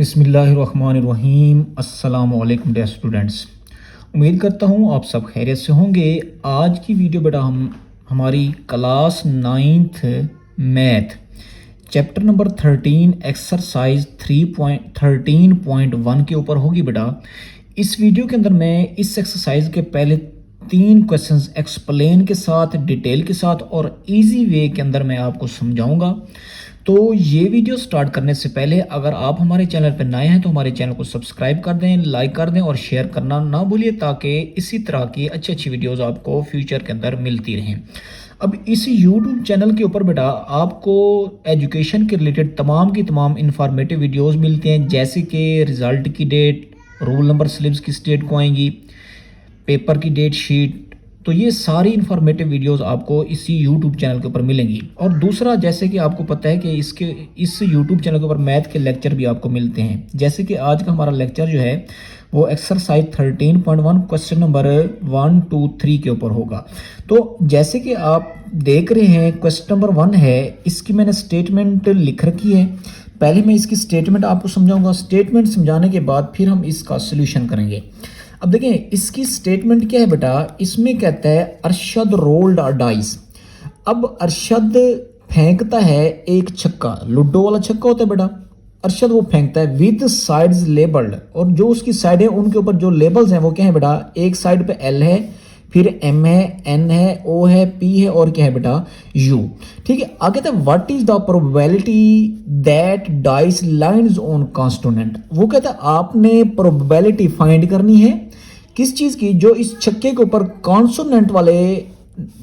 बिस्मिल्लाहिर्रहमानिर्रहीम। अस्सलाम वालेकुम डियर स्टूडेंट्स। उम्मीद करता हूँ आप सब खैरियत से होंगे। आज की वीडियो बेटा हम हमारी class 9th math chapter number 13 exercise 3.13.1 के ऊपर होगी बेटा। इस वीडियो के अंदर मैं इस एक्सरसाइज के पहले 3 क्वेश्चंस एक्सप्लेन के साथ, डिटेल के साथ और इजी वे के अंदर मैं आपको समझाऊंगा। तो ये वीडियो स्टार्ट करने से पहले अगर आप हमारे चैनल पर नए हैं तो हमारे चैनल को सब्सक्राइब कर दें, लाइक कर दें और शेयर करना ना भूलिए, ताकि इसी तरह की अच्छी अच्छी वीडियोस आपको फ्यूचर के अंदर मिलती रहें। अब इस YouTube चैनल के ऊपर बेटा आपको एजुकेशन के रिलेटेड तमाम की तमाम इंफॉर्मेटिव वीडियोस मिलते हैं, जैसे कि रिज़ल्ट की डेट, रोल नंबर स्लिप्स किस डेट को आएंगी, पेपर की डेट शीट। तो ये सारी इंफॉर्मेटिव वीडियोस आपको इसी YouTube चैनल के ऊपर मिलेंगी। और दूसरा, जैसे कि आपको पता है कि इस YouTube चैनल के ऊपर मैथ के लेक्चर भी आपको मिलते हैं। जैसे कि आज का हमारा लेक्चर जो है वो एक्सरसाइज 13.1 क्वेश्चन नंबर 1, 2, 3 के ऊपर होगा। तो जैसे कि आप देख रहे हैं क्वेश्चन नंबर 1 है, इसकी मैंने स्टेटमेंट लिख रखी है। पहले मैं इसकी स्टेटमेंट आपको समझाऊंगा, स्टेटमेंट समझाने के बाद फिर हम इसका सोल्यूशन करेंगे। अब देखें इसकी स्टेटमेंट क्या है बेटा। इसमें कहता है अरशद रोल्ड अ डाइस। अब अरशद फेंकता है एक छक्का, लूडो वाला छक्का होता है बेटा। अरशद वो फेंकता है विद साइड्स लेबल्ड, और जो उसकी साइड है उनके ऊपर जो लेबल्स हैं वो क्या है बेटा। एक साइड पे एल है, फिर एम है, एन है, ओ है, पी है और क्या है बेटा यू। ठीक है, आगे कहता है what is the probability that dice lands on consonant. वो कहता है आपने प्रोबेबिलिटी फाइंड करनी है किस चीज की, जो इस छक्के के ऊपर कॉन्सोनेंट वाले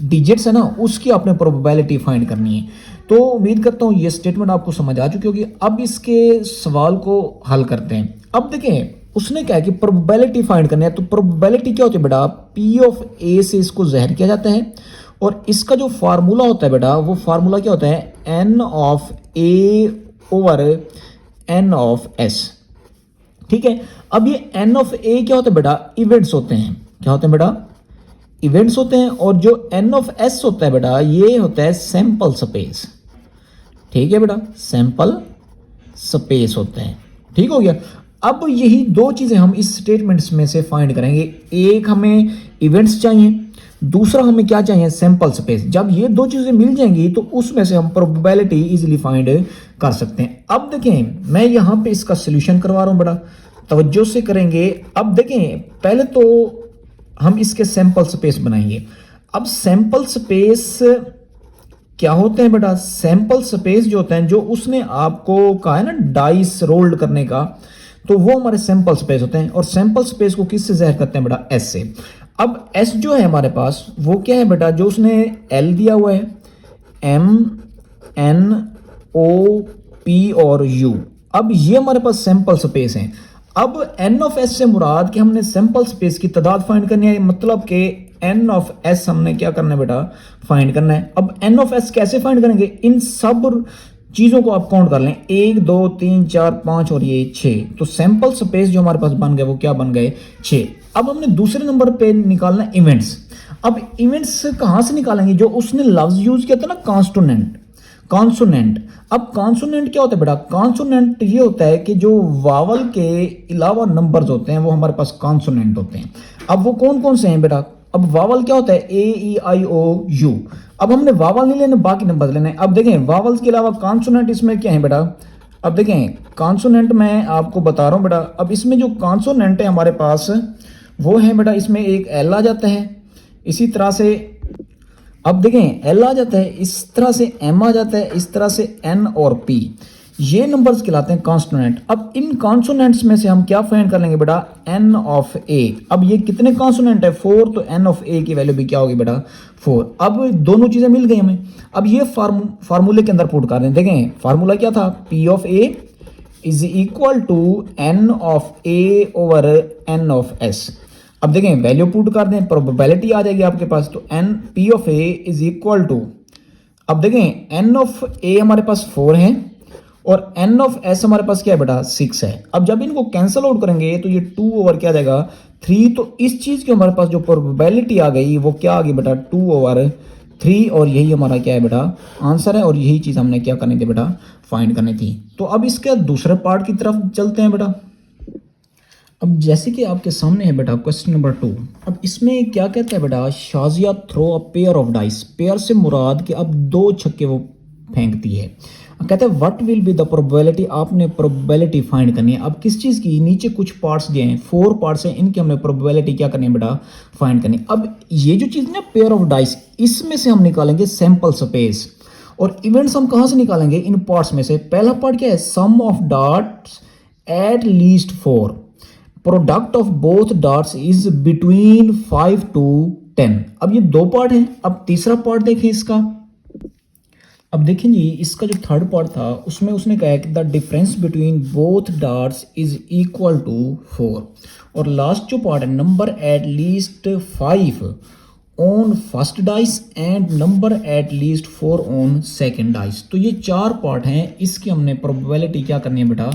डिजिट्स है ना, उसकी आपने प्रोबेबिलिटी फाइंड करनी है। तो उम्मीद करता हूं ये स्टेटमेंट आपको समझ आ चुकी होगी। अब इसके सवाल को हल करते हैं। अब देखें उसने क्या है कि प्रोबेबिलिटी फाइंड करनी है। तो प्रोबेबिलिटी क्या होती है बेटा, पी ऑफ ए से इसको ज़हर किया जाता है और इसका जो फार्मूला होता है बेटा, वो फार्मूला क्या होता है, N of A over N of S. ठीक है, अब ये एन ऑफ ए क्या होता है बेटा, इवेंट्स होते हैं। क्या होते हैं बेटा, इवेंट्स होते हैं। और जो एन ऑफ एस होता है बेटा, ये होता है सैंपल स्पेस। ठीक है बेटा, सैंपल स्पेस होते हैं। ठीक हो गया। अब यही दो चीजें हम इस स्टेटमेंट्स में से फाइंड करेंगे। एक हमें इवेंट्स चाहिए, दूसरा हमें क्या चाहिए, सैंपल स्पेस। जब ये दो चीजें मिल जाएंगी तो उसमें से हम प्रोबेबिलिटी इजीली फाइंड कर सकते हैं। अब देखें मैं यहां पे इसका सोल्यूशन करवा रहा हूं, बड़ा तवज्जो से करेंगे। अब देखें पहले तो हम इसके सैंपल स्पेस बनाएंगे। अब सैंपल स्पेस क्या होते हैं बेटा, सैंपल स्पेस जो होते हैं, जो उसने आपको कहा है ना डाइस रोल्ड करने का, तो वो हमारे सैंपल स्पेस होते हैं। और सैंपल स्पेस को किससे ज़ाहिर करते हैं बेटा, एस से। अब एस जो है हमारे पास वो क्या है बेटा, जो उसने एल दिया हुआ है, एम, एन, ओ, पी और यू। अब ये हमारे पास सैंपल स्पेस हैं। अब एन ऑफ एस से मुराद कि हमने सैंपल स्पेस की तादाद फाइंड करनी है, मतलब कि एन ऑफ एस हमने क्या करना है बेटा, फाइंड करना है। अब एन ऑफ एस कैसे फाइंड करेंगे, इन सब चीजों को आप काउंट कर लें, 1, 2, 3, 4, 5 और ये 6। तो सैंपल स्पेस जो हमारे पास बन गए वो क्या बन गए, 6। अब हमने दूसरे नंबर पे निकालना है इवेंट्स। अब इवेंट्स कहां से निकालेंगे, जो उसने लफ्ज यूज किया था ना, कॉन्सोनेंट। कॉन्सोनेंट, अब कॉन्सोनेंट क्या होता है बेटा, कॉन्सोनेंट ये होता है कि जो वावल के अलावा नंबर्स होते हैं वो हमारे पास कॉन्सोनेंट होते हैं। अब वो कौन कौन से हैं बेटा, अब वावल क्या होता है, ए, ई, आई, ओ, यू। अब हमने वावल नहीं लेने, बाकी नंबर लेने। अब देखें वावल्स के अलावा कॉन्सोनेंट इसमें क्या है बेटा। अब देखें कॉन्सोनेंट मैं आपको बता रहा हूं बेटा। अब इसमें जो कॉन्सोनेंट है हमारे पास वो है बेटा, इसमें एक एल आ जाता है, इसी तरह से अब देखें एल आ जाता है, इस तरह से एम आ जाता है, इस तरह से एन और पी। ये नंबर्स कहलाते हैं कॉन्सोनेंट। अब इन कॉन्सोनेंट्स में से हम क्या फाइंड कर लेंगे बेटा, एन ऑफ ए। अब ये कितने कॉन्सोनेंट है, 4, तो एन ऑफ ए की वैल्यू भी क्या होगी बेटा, 4। अब दोनों चीजें मिल गई हमें। अब ये फार्मूले के अंदर पुट कर दें। देखें फार्मूला क्या था, P of A is equal to N of A over N of S. अब देखें वैल्यू पुट कर दें, प्रोबेबिलिटी आ जाएगी आपके पास। तो N P of A is equal to, अब देखें एन ऑफ ए हमारे पास 4 है और एन ऑफ एस हमारे पास क्या है बेटा, 6 है। अब जब इनको कैंसिल आउट करेंगे तो ये 2 ओवर क्या आ जाएगा, 3। तो इस चीज की हमारे पास जो प्रोबेबिलिटी आ गई वो क्या आ गई बेटा, 2 ओवर 3 और यही हमारा क्या है बेटा आंसर है, और यही चीज़ हमने क्या करनी थी बेटा फाइंड करनी थी। तो अब इसके दूसरे पार्ट की तरफ चलते हैं बेटा। अब जैसे कि आपके सामने है बेटा क्वेश्चन नंबर 2। अब इसमें क्या कहता है बेटा, Shazia throw a pair of dice. Pair से मुराद कि अब 2 छक्के वो फेंकती है। कहते हैं what will be the probability, आपने प्रोबेबिलिटी फाइंड करनी है। अब किस चीज़ की, नीचे कुछ पार्ट्स दिए हैं, 4 पार्ट्स हैं, इनकी हमने प्रोबेबिलिटी क्या करनी है बेटा फाइंड करनी है। अब ये जो चीज़ ना पेयर ऑफ डाइस, इसमें से हम निकालेंगे सैंपल स्पेस, और इवेंट्स हम कहाँ से निकालेंगे, इन पार्ट्स में से। पहला पार्ट क्या है, sum of darts at least 4, product of both darts is between 5 to 10। अब ये 2 पार्ट हैं। अब तीसरा पार्ट देखें इसका। अब देखें जी, इसका जो थर्ड पार्ट था उसमें उसने कहा है कि the difference between both darts is equal to 4, और लास्ट जो पार्ट है, number at least 5 on first dice and number at least 4 on second dice. तो ये 4 पार्ट हैं, इसकी हमने प्रोबेबिलिटी क्या करनी है बेटा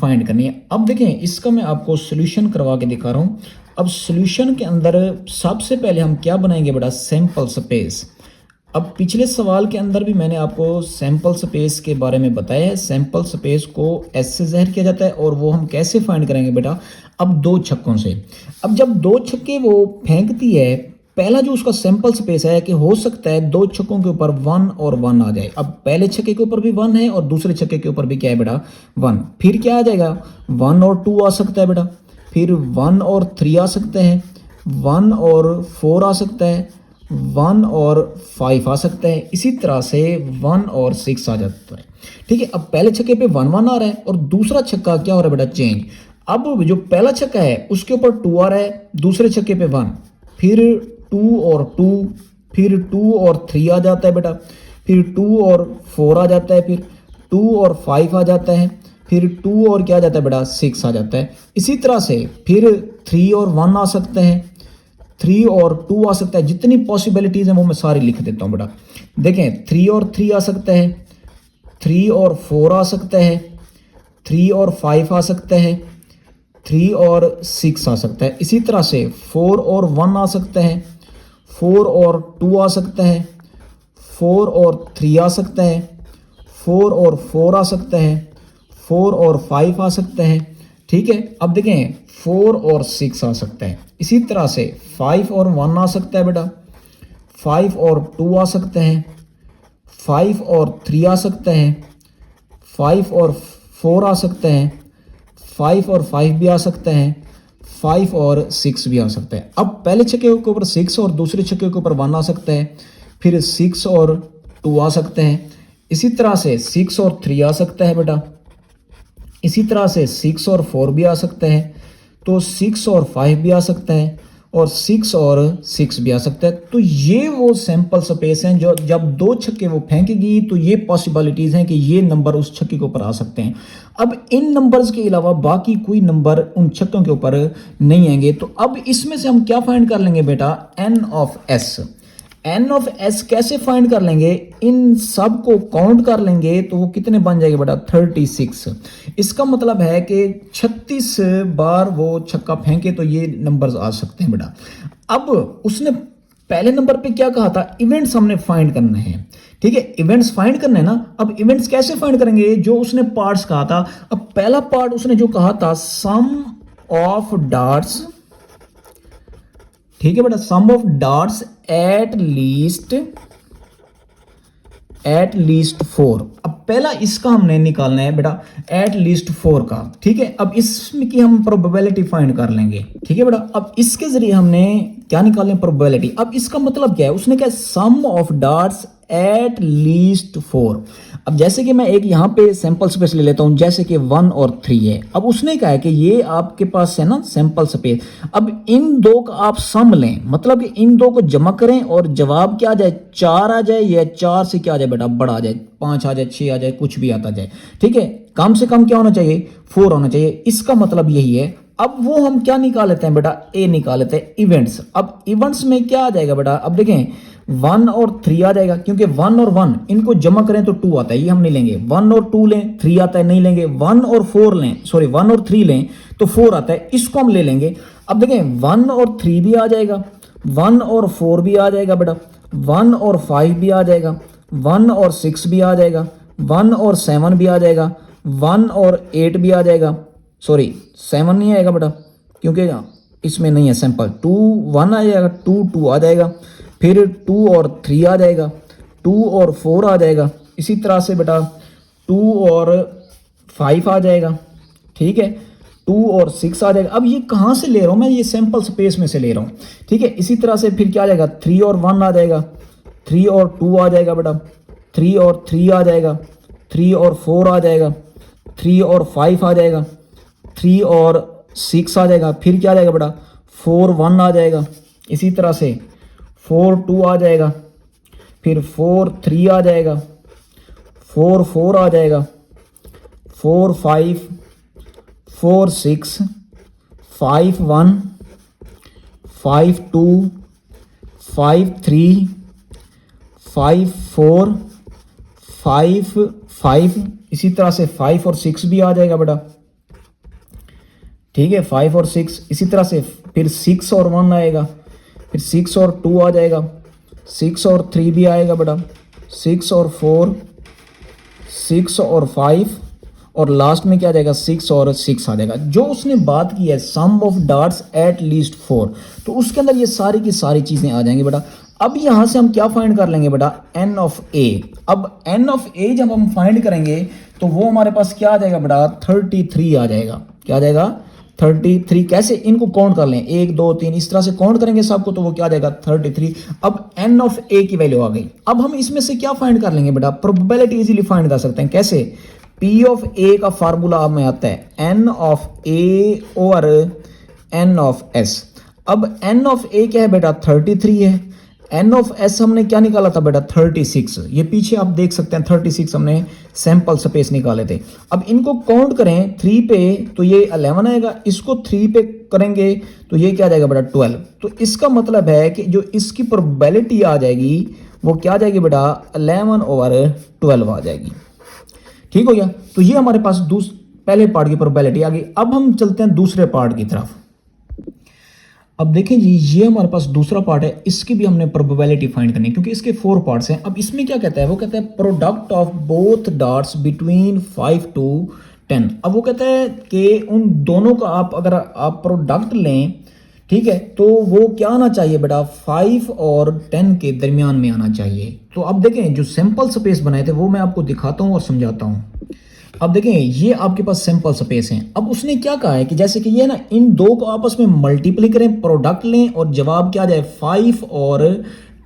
फाइंड करनी है। अब देखें, इसका मैं आपको सोल्यूशन करवा के दिखा रहा हूँ। अब सोल्यूशन के अंदर सबसे पहले हम क्या बनाएंगे बेटा, सैंपल स्पेस। अब पिछले सवाल के अंदर भी मैंने आपको सैंपल स्पेस के बारे में बताया है। सैंपल स्पेस को एस से ज़ाहिर किया जाता है, और वो हम कैसे फाइंड करेंगे बेटा, अब 2 छक्कों से। अब जब 2 छक्के वो फेंकती है, पहला जो उसका सैंपल स्पेस है कि हो सकता है 2 छक्कों के ऊपर 1 और 1 आ जाए। अब पहले छक्के के ऊपर भी 1 है और दूसरे छक्के के ऊपर भी क्या है बेटा 1। फिर क्या आ जाएगा, 1 और 2 आ सकता है बेटा, फिर 1 और 3 आ सकते हैं, 1 और 4 आ सकता है, 1 और 5 आ सकता है, इसी तरह से 1 और 6 आ जाता है। ठीक है, अब पहले छक्के पे 1 1 आ रहा है और दूसरा छक्का क्या हो रहा है बेटा, चेंज। अब जो पहला छक्का है उसके ऊपर 2 आ रहा है, दूसरे छक्के पे 1, फिर 2 और 2, फिर 2 और 3 आ जाता है बेटा, फिर 2 और 4 आ जाता है, फिर 2 और 5 आ जाता है, फिर 2 और क्या आ जाता है बेटा 6 आ जाता है। इसी तरह से फिर 3 और 1 आ सकते हैं, 3 और 2 आ सकता है। जितनी पॉसिबिलिटीज़ हैं वो मैं सारी लिख देता हूँ बेटा। देखें, 3 और 3 आ सकता है, 3 और 4 आ सकता है, 3 और 5 आ सकता है, 3 और 6 आ सकता है। इसी तरह से 4 और 1 आ सकता है, 4 और 2 आ सकता है, 4 और 3 आ सकता है, 4 और 4 आ सकता है, 4 और 5 आ सकता है। ठीक है, अब देखें 4 और 6 आ सकता है। इसी तरह से 5 और 1 आ सकता है बेटा, 5 और 2 आ सकता है, 5 और 3 आ सकता है, 5 और 4 आ सकता है, 5 और 5 भी आ सकता है, 5 और 6 भी आ सकता है। अब पहले छक्के के ऊपर 6 और दूसरे छक्के के ऊपर 1 आ सकता है, फिर 6 और 2 आ सकते हैं। इसी तरह से 6 और 3 आ सकता है बेटा, इसी तरह से 6 और 4 भी आ सकता है, तो 6 और 5 भी आ सकता है, और 6 और 6 भी आ सकता है। तो ये वो सैंपल स्पेस हैं जो जब 2 छक्के वो फेंकेगी तो ये पॉसिबिलिटीज़ हैं कि ये नंबर उस छक्के के ऊपर आ सकते हैं। अब इन नंबर्स के अलावा बाकी कोई नंबर उन छक्कों के ऊपर नहीं आएंगे। तो अब इसमें से हम क्या फाइंड कर लेंगे बेटा, N of S. N of S कैसे फाइंड कर लेंगे, इन सब को काउंट कर लेंगे तो वो कितने बन जाएंगे बेटा 36। इसका मतलब है कि 36 बार वो छक्का फेंके तो ये नंबर्स आ सकते हैं बेटा। अब उसने पहले नंबर पे क्या कहा था, इवेंट्स हमने फाइंड करना है। ठीक है, इवेंट्स फाइंड करने हैं ना। अब इवेंट्स कैसे फाइंड करेंगे, जो उसने पार्ट्स कहा था। अब पहला पार्ट उसने जो कहा था सम ऑफ डार्ट्स, ठीक है बेटा, सम ऑफ डार्ट्स एट लीस्ट 4। अब पहला इसका हमने निकालना है बेटा एट लीस्ट 4 का। ठीक है, अब इसमें की हम प्रोबेबिलिटी फाइंड कर लेंगे। ठीक है बेटा, अब इसके जरिए हमने क्या निकालना है, प्रोबेबिलिटी। अब इसका मतलब क्या है, उसने क्या सम ऑफ डार्ट्स एट लीस्ट 4। अब जैसे कि मैं एक यहाँ पे सैंपल स्पेस ले लेता हूँ, जैसे कि 1 और 3 है। अब उसने कहा है कि ये आपके पास है ना सैंपल स्पेस। अब इन दो का आप सम लें, मतलब कि इन दो को जमा करें और जवाब क्या आ जाए, 4 आ जाए, या 4 से क्या आ जाए बेटा बड़ा आ जाए, 5 आ जाए, 6 आ जाए, कुछ भी आता जाए। ठीक है, कम से कम क्या होना चाहिए, 4 होना चाहिए। इसका मतलब यही है। अब वो हम क्या निकाल लेते हैं बेटा, ए निकाल लेते हैं, इवेंट्स। अब इवेंट्स में क्या आ जाएगा बेटा, अब देखें 1 और 3 आ जाएगा, क्योंकि 1 और 1 इनको जमा करें तो 2 आता है, ये हम नहीं लेंगे। 1 और 2 लें, 3 आता है, नहीं लेंगे। 1 और 4 लें, सॉरी 1 और 3 लें तो 4 आता है, इसको हम ले लेंगे। अब देखें 1 और 3 भी आ जाएगा, 1 और 4 भी आ जाएगा बेटा, 1 और 5 भी आ जाएगा, 1 और 6 भी आ जाएगा, 1 और 7 भी आ जाएगा, 1 और 8 भी आ जाएगा। सॉरी 7 नहीं आएगा बेटा, क्योंकि इसमें नहीं है सैंपल। 2 1 आ जाएगा, 2 2 आ जाएगा, फिर 2 और 3 आ जाएगा, 2 और 4 आ जाएगा। इसी तरह से बेटा 2 और 5 आ जाएगा, ठीक है, 2 और 6 आ जाएगा। अब ये कहाँ से ले रहा हूँ मैं, ये सैंपल स्पेस में से ले रहा हूँ, ठीक है। इसी तरह से फिर क्या आ जाएगा, 3 और 1 आ जाएगा, 3 और 2 आ जाएगा बेटा, 3 और 3 आ जाएगा, 3 और 4 आ जाएगा, 3 और 5 आ जाएगा, 3 और 6 आ जाएगा, फिर क्या आ जाएगा बेटा 4 1 आ जाएगा। इसी तरह से 4 2 आ जाएगा, फिर 4 3 आ जाएगा, 4 4 आ जाएगा, 4 5 4 6 5 1 5 2 5 3 5 4 5 5। इसी तरह से 5 और 6 भी आ जाएगा बेटा, ठीक है, 5 और 6। इसी तरह से फिर 6 और 1 आएगा, फिर 6 और 2 आ जाएगा, 6 और 3 भी आएगा बेटा, 6 और 4, 6 और 5, और लास्ट में क्या आ जाएगा 6 और 6 आ जाएगा। जो उसने बात की है sum of darts at least 4, तो उसके अंदर ये सारी की सारी चीज़ें आ जाएंगी बेटा। अब यहाँ से हम क्या फाइंड कर लेंगे बेटा, एन ऑफ ए। अब एन ऑफ ए जब हम फाइंड करेंगे तो वो हमारे पास क्या आ जाएगा बेटा 33 आ जाएगा। क्या आ जाएगा 33। कैसे इनको काउंट कर लें, 1 2 3 इस तरह से काउंट करेंगे सबको, तो वो क्या आ जाएगा 33। अब एन ऑफ ए की वैल्यू आ गई। अब हम इसमें से क्या फाइंड कर लेंगे बेटा, प्रोबेबिलिटी इजीली फाइंड कर सकते हैं। कैसे, पी ऑफ ए का फार्मूला अब में आता है N of A over N of S. अब एन ऑफ ए क्या है बेटा 33 है, एन ऑफ एस हमने क्या निकाला था बेटा 36। ये पीछे आप देख सकते हैं 36 हमने सैंपल स्पेस निकाले थे। अब इनको काउंट करें 3 पे तो ये 11 आएगा, इसको 3 पे करेंगे तो ये क्या आ जाएगा बेटा 12। तो इसका मतलब है कि जो इसकी प्रोबेबिलिटी आ जाएगी वो क्या आ जाएगी बेटा 11 ओवर 12 आ जाएगी। ठीक हो गया। तो ये हमारे पास पहले पार्ट की प्रोबेबिलिटी आ गई। अब हम चलते हैं दूसरे पार्ट की तरफ। अब देखें जी, ये हमारे पास दूसरा पार्ट है, इसकी भी हमने प्रोबेबिलिटी फाइंड करनी है क्योंकि इसके 4 पार्ट्स हैं। अब इसमें क्या कहता है, वो कहता है product of both darts between 5 to 10। अब वो कहता है कि उन दोनों का अगर आप प्रोडक्ट लें, ठीक है, तो वो क्या आना चाहिए बेटा 5 और 10 के दरमियान में आना चाहिए। तो अब देखें जो सैंपल स्पेस बनाए थे वो मैं आपको दिखाता हूँ और समझाता हूँ। अब देखें ये आपके पास सैंपल स्पेस हैं। अब उसने क्या कहा है कि जैसे कि ये ना इन दो को आपस में मल्टीप्लाई करें, प्रोडक्ट लें और जवाब क्या आ जाए 5 और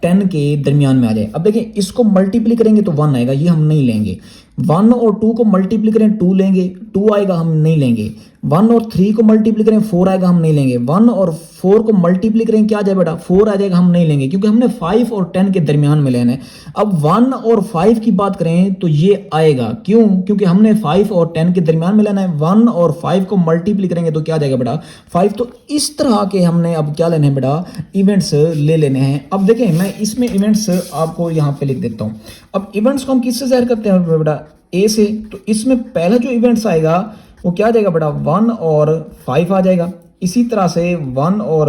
10 के दरमियान में आ जाए। अब देखें इसको मल्टीप्लाई करेंगे तो 1 आएगा, ये हम नहीं लेंगे। 1 और 2 को मल्टीप्लाई करें 2 लेंगे, 2 आएगा, हम नहीं लेंगे। 1 और 3 को मल्टीप्लाई करें 4 आएगा, हम नहीं लेंगे। 1 और 4 को मल्टीप्लाई करें क्या आ जाए बेटा 4 आ जाएगा, हम नहीं लेंगे क्योंकि हमने 5 और 10 के दरमियान में लेना है। अब 1 और 5 की बात करें तो ये आएगा, क्यों, क्योंकि हमने 5 और 10 के दरमियान में लेना है। 1 और 5 को मल्टीप्लाई करेंगे तो क्या आ जाएगा बेटा 5। तो इस तरह के हमने अब क्या लेने हैं बेटा इवेंट्स ले लेने हैं। अब देखें मैं इसमें इवेंट्स आपको यहाँ पे लिख देता हूँ। अब इवेंट्स को हम किससे ज़ाहिर करते हैं बेटा ए से। तो इसमें पहला जो इवेंट्स आएगा वो क्या आ जाएगा बेटा 1 और 5 आ जाएगा। इसी तरह से 1 और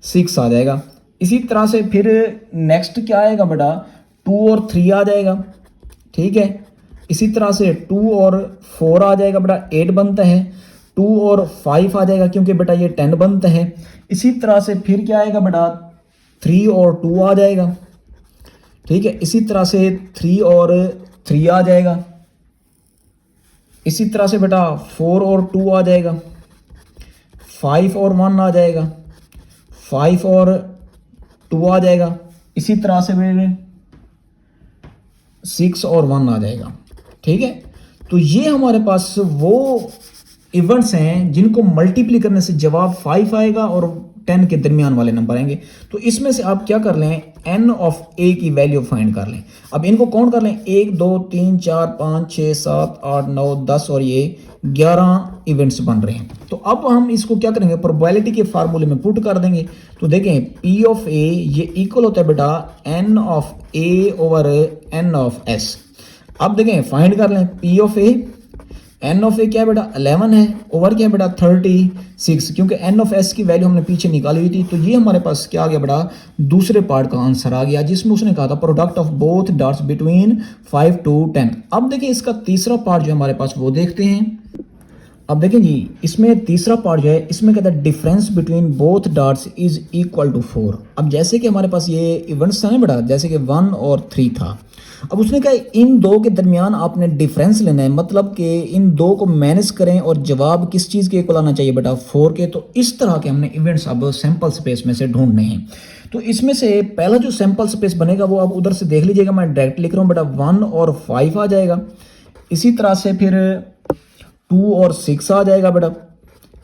6 आ जाएगा। इसी तरह से फिर नेक्स्ट क्या आएगा बेटा 2 और 3 आ जाएगा, ठीक है। इसी तरह से 2 और 4 आ जाएगा बेटा 8 बनता है। 2 और 5 आ जाएगा क्योंकि बेटा ये 10 बनता है। इसी तरह से फिर क्या आएगा बेटा 3 और 2 आ जाएगा, ठीक है। इसी तरह से 3 और 3 आ जाएगा। इसी तरह से बेटा 4 और 2 आ जाएगा। 5 और 1 आ जाएगा। 5 और 2 आ जाएगा। इसी तरह से मेरे 6 और 1 आ जाएगा, ठीक है। तो ये हमारे पास वो इवेंट्स हैं जिनको मल्टीप्लाई करने से जवाब 5 आएगा और 10 के दरमियान वाले नंबर आएंगे। तो इसमें से आप क्या कर लें एन ऑफ ए की वैल्यू फाइंड कर लें। अब इनको काउंट कर लें 1 2 3 4 5 6 7 8 9 10 और ये 11 इवेंट्स बन रहे हैं। तो अब हम इसको क्या करेंगे प्रोबेबिलिटी के फार्मूले में पुट कर देंगे। तो देखें पी ऑफ ए ये इक्वल होता है बेटा N of A over N of S. अब देखें फाइंड कर लें P of A. N of A क्या है बेटा 11 है, ओवर क्या है बेटा 36, क्योंकि एन ऑफ एस की वैल्यू हमने पीछे निकाली हुई थी। तो ये हमारे पास क्या आ गया बेटा, दूसरे पार्ट का आंसर आ गया, जिसमें उसने कहा था product of both dots between 5 to 10। अब देखिए इसका तीसरा पार्ट जो हमारे पास वो देखते हैं। अब देखें जी, इसमें तीसरा पार्ट जो है, इसमें कहता है difference between both dots is equal to 4। अब जैसे कि हमारे पास ये इवेंट्स था ना बेटा, जैसे कि 1 और 3 था। अब उसने कहा इन दो के दरमियान आपने डिफरेंस लेना है, मतलब कि इन दो को माइनस करें और जवाब किस चीज़ के इक्वल आना चाहिए बेटा, 4 के। तो इस तरह के हमने इवेंट्स अब सैंपल स्पेस में से ढूंढने हैं। तो इसमें से पहला जो सैंपल स्पेस बनेगा वो आप उधर से देख लीजिएगा, मैं डायरेक्ट लिख रहा हूँ बेटा, 1 और 5 आ जाएगा। इसी तरह से फिर 2 और 6 आ जाएगा बेटा।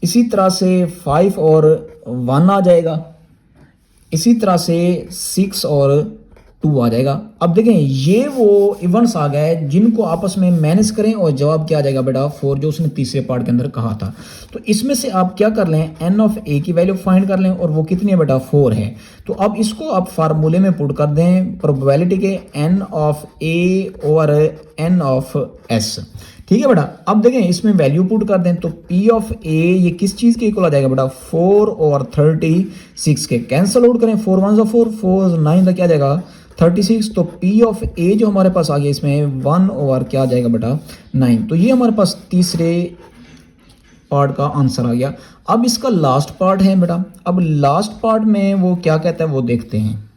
इसी तरह से 5 और 1 आ जाएगा। इसी तरह से 6 और 2 आ जाएगा। अब देखें ये वो इवेंट्स आ गए जिनको आपस में मैनेज करें और जवाब क्या आ जाएगा बेटा 4, जो उसने तीसरे पार्ट के अंदर कहा था। तो इसमें से आप क्या कर लें, एन ऑफ ए की वैल्यू फाइंड कर लें, और वो कितनी है बेटा 4 है। तो अब इसको आप फार्मूले में पुट कर दें प्रोबेबिलिटी के, N of A over N of S. ठीक है बेटा। अब देखें इसमें वैल्यू पुट कर दें, तो P ऑफ A ये किस चीज़ के इक्वल आ जाएगा बेटा, 4 और 36 के। कैंसल आउट करें, 4 1 4, 4 9 तक क्या आ जाएगा 36। तो P ऑफ A जो हमारे पास आ गया इसमें 1 ओवर क्या आ जाएगा बेटा 9। तो ये हमारे पास तीसरे पार्ट का आंसर आ गया। अब इसका लास्ट पार्ट है बेटा। अब लास्ट पार्ट में वो क्या कहता है वो देखते हैं।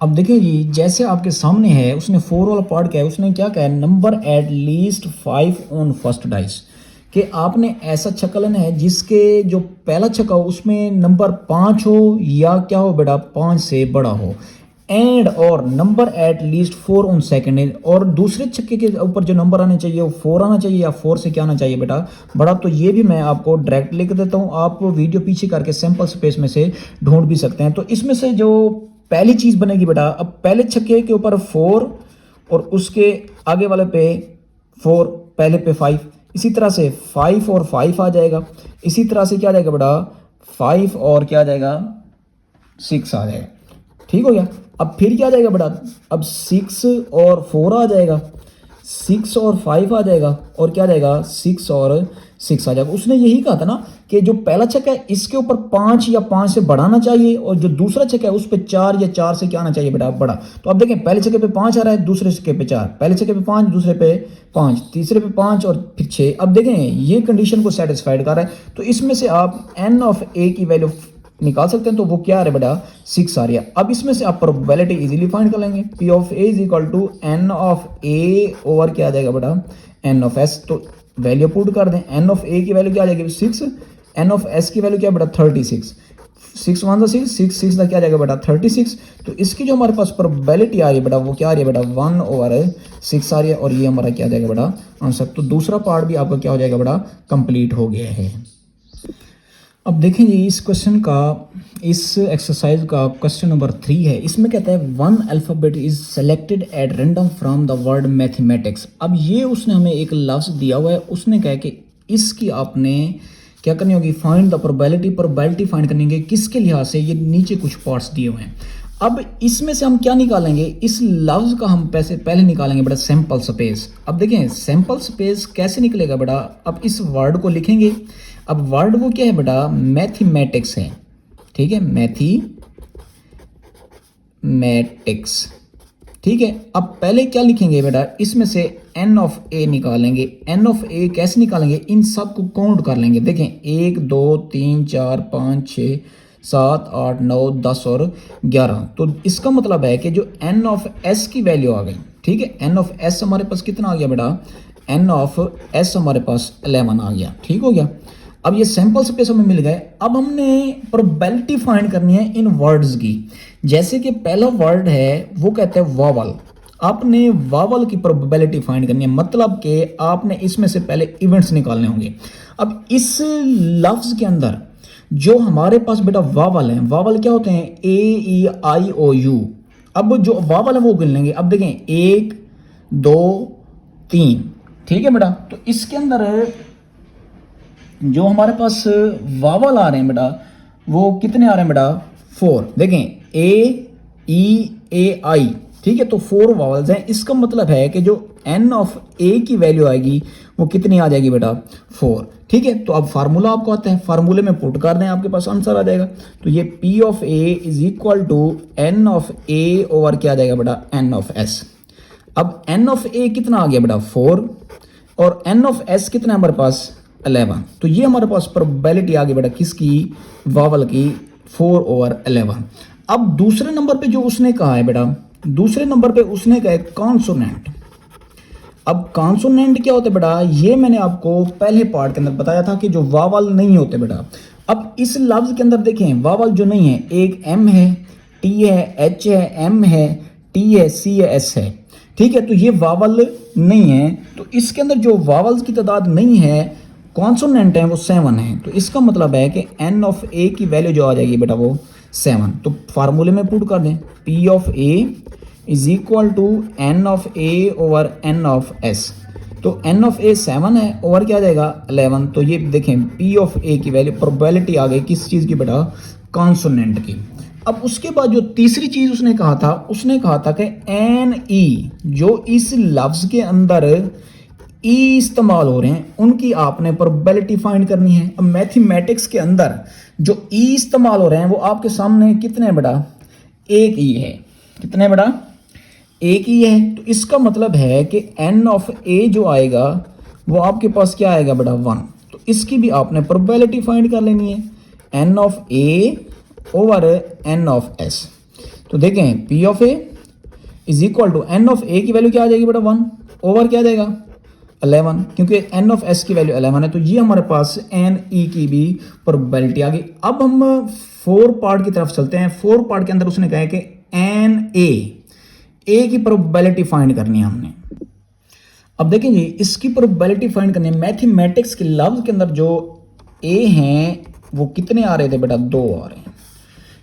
अब देखिए जी, जैसे आपके सामने है, उसने 4 वाला पार्ट क्या है, उसने क्या कहा है, number at least 5 on first dice, कि आपने ऐसा छक्का लेना है जिसके जो पहला छक्का हो उसमें नंबर 5 हो या क्या हो बेटा 5 से बड़ा हो, एंड और number at least 4 on second, और दूसरे छक्के के ऊपर जो नंबर आने चाहिए वो 4 आना चाहिए या 4 से क्या आना चाहिए बेटा बड़ा। तो ये भी मैं आपको डायरेक्ट लिख देता हूँ, आप वीडियो पीछे करके सैंपल स्पेस में से ढूंढ भी सकते हैं। तो इसमें से जो पहली चीज बनेगी बेटा, अब पहले छक्के के ऊपर 4 और उसके आगे वाले पे 4, पहले पे 5, इसी तरह से 5 और 5 आ जाएगा। इसी तरह से क्या आ जाएगा बेटा 5 और क्या आ जाएगा 6 आ जाएगा। ठीक हो गया। अब फिर क्या आ जाएगा बेटा, अब 6 और 4 आ जाएगा, 6 और 5 आ जाएगा, और क्या आ जाएगा 6 और 6 आ जाएगा। उसने यही कहा था ना कि जो पहला छक्का है इसके ऊपर 5 या 5 से बढ़ाना चाहिए, और जो दूसरा छक्का है उस पर 4 या 4 से क्या आना चाहिए बेटा बड़ा। तो अब देखें पहले छक्के पे 5 आ रहा है, दूसरे छक्के पे 4, पहले छक्के पे 5, दूसरे पे 5, तीसरे पे 5 और फिर 6। अब देखें ये कंडीशन को सेटिस्फाइड कर रहा है। तो इसमें से आप एन ऑफ ए की वैल्यू निकाल सकते हैं, तो वो क्या आ रहा है बेटा 6 आ रही है। अब इसमें से आप प्रोबेबिलिटी इजीली फाइंड कर लेंगे, P of A is equal to N of A over क्या आ जाएगा बेटा एन ऑफ एस। तो वैल्यू पुट कर दें, एन ऑफ ए की वैल्यू क्या आ जाएगी 6, एन ऑफ एस की वैल्यू क्या बेटा 36, 6 1 6 6 6 का क्या आ जाएगा बेटा 36। तो इसकी जो हमारे पास प्रोबेबिलिटी आ रही है बेटा वो क्या आ रही है बेटा 1 ओवर 6 आ रही है, और ये हमारा क्या आ जाएगा बेटा आंसर। तो दूसरा पार्ट भी आपका क्या हो जाएगा बेटा कंप्लीट हो गया है। अब देखें जी इस क्वेश्चन का, इस एक्सरसाइज का क्वेश्चन नंबर 3 है। इसमें कहता है one alphabet is selected at random from the word mathematics. अब ये उसने हमें एक लफ्ज़ दिया हुआ है, उसने कहा कि इसकी आपने क्या करनी होगी, फाइंड द प्रोबेबिलिटी फाइंड करनी होगी किसके लिहाज से, ये नीचे कुछ पार्ट्स दिए हुए हैं। अब इसमें से हम क्या निकालेंगे, इस लफ्ज़ का हम पहले निकालेंगे बेटा सैंपल स्पेस। अब देखें सैंपल स्पेस कैसे निकलेगा बेटा, अब इस वर्ड को लिखेंगे। अब वर्ड वो क्या है बेटा मैथमेटिक्स है, ठीक है मैथमेटिक्स, ठीक है। अब पहले क्या लिखेंगे बेटा, इसमें से एन ऑफ ए निकालेंगे। एन ऑफ ए कैसे निकालेंगे, इन सब को काउंट कर लेंगे। देखें 1 2 3 4 5 6 7 8 9 10 और 11। तो इसका मतलब है कि जो एन ऑफ एस की वैल्यू आ गई, ठीक है। एन ऑफ एस हमारे पास कितना आ गया बेटा, एन ऑफ एस हमारे पास 11 आ गया, ठीक हो गया। अब ये सैंपल स्पेस हमें मिल गए। अब हमने प्रोबेबिलिटी फाइंड करनी है इन वर्ड्स की। जैसे कि पहला वर्ड है वो कहते हैं वावल, आपने वावल की प्रोबेबिलिटी फाइंड करनी है, मतलब कि आपने इसमें से पहले इवेंट्स निकालने होंगे। अब इस लफ्ज के अंदर जो हमारे पास बेटा वावल हैं, वावल क्या होते हैं AEIOU। अब जो वावल है वो गिन लेंगे। अब देखें 1 2 3, ठीक है बेटा। तो इसके अंदर जो हमारे पास वावल आ रहे हैं बेटा वो कितने आ रहे हैं बेटा 4। देखें AEAI, ठीक है। तो 4 वावल्स हैं। इसका मतलब है कि जो एन ऑफ ए की वैल्यू आएगी वो कितनी आ जाएगी बेटा 4। ठीक है, तो अब फार्मूला आपको आता है, फार्मूले में पुट कर दें, आपके पास आंसर आ जाएगा। तो ये P of A is equal to N of A over क्या आ जाएगा बेटा एन ऑफ एस। अब एन ऑफ ए कितना आ गया बेटा 4 और एन ऑफ एस कितना है हमारे पास 11। तो ये हमारे पास प्रोबेबिलिटी आ गई बेटा किसकी, वावल की 4 ओवर 11। अब दूसरे नंबर पे जो उसने कहा है बेटा, दूसरे नंबर पे उसने कहा है कॉन्सोनेंट। अब कॉन्सोनेंट क्या होते हैं बेटा, ये मैंने आपको पहले पार्ट के अंदर बताया था कि जो वावल नहीं होते बेटा। अब इस लफ्ज के अंदर देखें वावल जो नहीं है, एक एम है, टी है, एच है, एम है, टी है, सी है, एस है। ठीक है, तो ये वावल नहीं है, तो इसके अंदर जो वावल्स की तादाद नहीं है, कॉन्सोनेंट है, वो 7 है। तो इसका मतलब है कि एन ऑफ ए की वैल्यू जो आ जाएगी बेटा वो 7। तो फार्मूले में पुट कर दें, P of A is equal to N of A over N of S. तो एन ऑफ ए 7 है, ओवर क्या आ जाएगा 11। तो ये देखें पी ऑफ ए की वैल्यू प्रोबेबिलिटी आ गई किस चीज़ की बेटा, कॉन्सोनेंट की। अब उसके बाद जो तीसरी चीज़ उसने कहा था, उसने कहा था कि एन ई, जो इस लफ्ज़ के अंदर ई इस्तेमाल हो रहे हैं उनकी आपने प्रोबेबिलिटी फाइंड करनी है। अब मैथमेटिक्स के अंदर जो ई इस्तेमाल हो रहे हैं वो आपके सामने कितने हैं बेटा, एक ई है। कितने बेटा, एक ही है। तो इसका मतलब है कि एन ऑफ ए जो आएगा वो आपके पास क्या आएगा बेटा 1। तो इसकी भी आपने प्रोबेबिलिटी फाइंड कर लेनी है, N of A over N of S. तो देखें P of A is equal to N of A की वैल्यू क्या आ जाएगी बेटा 1 ओवर क्या आ जाएगा 11, क्योंकि एन ऑफ एस की वैल्यू 11 है। तो ये हमारे पास एन ई की भी प्रोबेबिलिटी आ गई। अब हम 4 पार्ट की तरफ चलते हैं। 4 पार्ट के अंदर उसने कहा है कि एन ए की प्रोबेबिलिटी फाइंड करनी है हमने। अब देखें जी, इसकी प्रोबेबिलिटी फाइंड करनी है। मैथमेटिक्स के लफ्ज के अंदर जो ए हैं वो कितने आ रहे थे बेटा, 2 आ रहे हैं।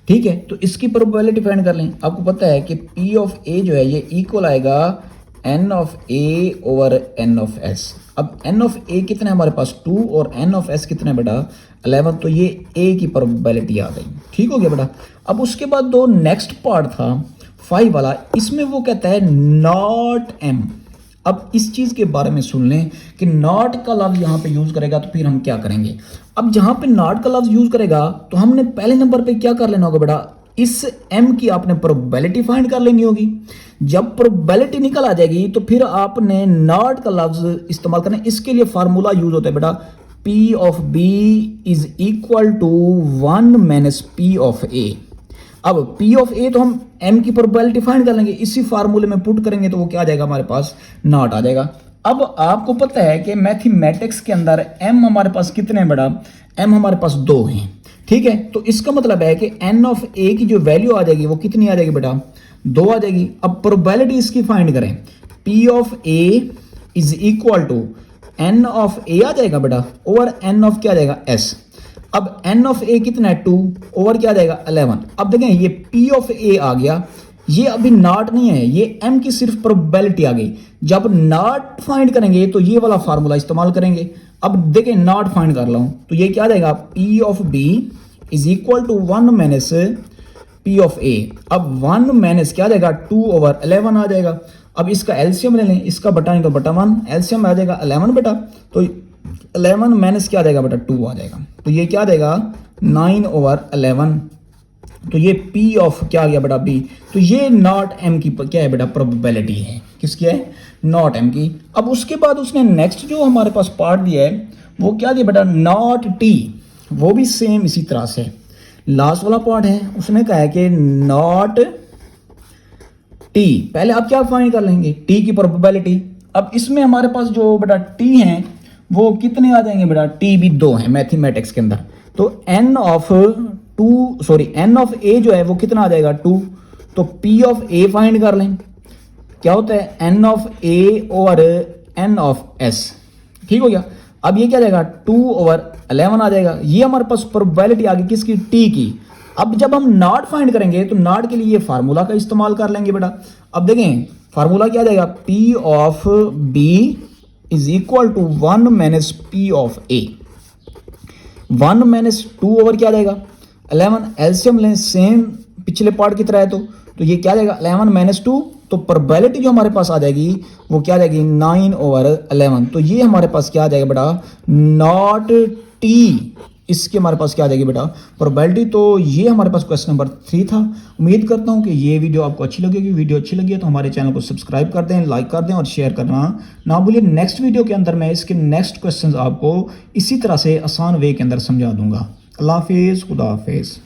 ठीक है, तो इसकी प्रोबेबिलिटी फाइंड कर लें। आपको पता है कि पी ऑफ ए जो है ये इक्वल आएगा N of A over N of S. अब एन ऑफ ए कितना है हमारे पास 2 और एन ऑफ एस कितना है बेटा 11। तो ये ए की प्रोबेबिलिटी आ गई। ठीक हो गया बेटा। अब उसके बाद दो नेक्स्ट पार्ट था 5 वाला, इसमें वो कहता है नॉट एम। अब इस चीज़ के बारे में सुन लें कि नॉट का लफ्ज़ यहाँ पे यूज़ करेगा तो फिर हम क्या करेंगे। अब जहाँ पे नॉट का लफ्ज़ यूज़ करेगा तो हमने पहले नंबर पे क्या कर लेना होगा बेटा, इस m की आपने प्रोबेबिलिटी फाइंड कर लेनी होगी। जब प्रोबेबिलिटी निकल आ जाएगी तो फिर आपने नॉट का लफ्ज़ इस्तेमाल करना है। इसके लिए फार्मूला यूज होता है बेटा, p of b is equal to 1 minus p of a। अब P ऑफ A तो हम M की प्रोबेबिलिटी फाइंड कर लेंगे, इसी फार्मूले में पुट करेंगे तो वो क्या आ जाएगा हमारे पास नॉट आ जाएगा। अब आपको पता है कि मैथमेटिक्स के अंदर M हमारे पास कितने हैं बेटा, M हमारे पास 2 हैं। ठीक है, तो इसका मतलब है कि N ऑफ A की जो वैल्यू आ जाएगी वो कितनी आ जाएगी बेटा 2 आ जाएगी। अब प्रोबेबिलिटी इसकी फाइंड करें, P of A is equal to N of A आ जाएगा बेटा ओवर N ऑफ क्या आ जाएगा S। अब n ऑफ a कितना है 2 ओवर क्या आ जाएगा 11। अब देखें ये p ऑफ a आ गया, ये अभी नॉट नहीं है, ये m की सिर्फ प्रोबेबिलिटी आ गई। जब नॉट फाइंड करेंगे तो ये वाला फार्मूला इस्तेमाल करेंगे। अब देखें नॉट फाइंड कर ला हूं तो ये क्या आ जाएगा p of b is equal to 1 minus p of a। अब 1 माइनस क्या आ जाएगा 2 ओवर 11 आ जाएगा। अब इसका एलसीएम ले लें, इसका बटा नहीं तो बटा 1, एलसीएम आ जाएगा 11 बेटा। तो 11 माइनस क्या आ जाएगा बेटा 2 आ जाएगा। तो ये क्या आ जाएगा 9 ओवर 11। तो ये P ऑफ क्या आ गया बेटा B। तो ये नॉट M की क्या है बेटा प्रोबेबिलिटी है, किसकी है नॉट M की। अब उसके बाद उसने नेक्स्ट जो हमारे पास पार्ट दिया है वो क्या दिया बेटा नॉट T, वो भी सेम इसी तरह से लास्ट वाला पार्ट है। उसने कहा है कि नॉट T, पहले आप क्या फाइंड कर लेंगे T की प्रोबेबिलिटी। अब इसमें हमारे पास जो बेटा T है वो कितने आ जाएंगे बेटा, T भी 2 है मैथमेटिक्स के अंदर। तो N ऑफ A जो है वो कितना आ जाएगा 2। तो P ऑफ A फाइंड कर लें, क्या होता है N of A over N of S। ठीक हो गया। अब ये क्या जाएगा 2 ओवर 11 आ जाएगा। ये हमारे पास प्रोबेबिलिटी आ गई किसकी T की। अब जब हम नॉट फाइंड करेंगे तो नॉट के लिए ये फार्मूला का इस्तेमाल कर लेंगे बेटा। अब देखें फार्मूला क्या जाएगा, P of B is equal to 1 minus P of A। 1 minus 2 over क्या जाएगा 11, एलसीएम लें सेम पिछले पार्ट की तरह है तो ये क्या जाएगा 11 माइनस 2 तो प्रोबेबिलिटी जो हमारे पास आ जाएगी वो क्या आ जाएगी 9/11। तो ये हमारे पास क्या आ जाएगा बेटा नॉट टी, इसके हमारे पास क्या आ जाएगी बेटा प्रोबेबिलिटी। तो ये हमारे पास क्वेश्चन नंबर 3 था। उम्मीद करता हूँ कि ये वीडियो आपको अच्छी लगेगी। वीडियो अच्छी लगी है तो हमारे चैनल को सब्सक्राइब कर दें, लाइक कर दें और शेयर करना ना भूलिए। नेक्स्ट वीडियो के अंदर मैं इसके नेक्स्ट क्वेश्चंस आपको इसी तरह से आसान वे के अंदर समझा दूंगा। अल्लाह हाफिज़, खुदा हाफिज़।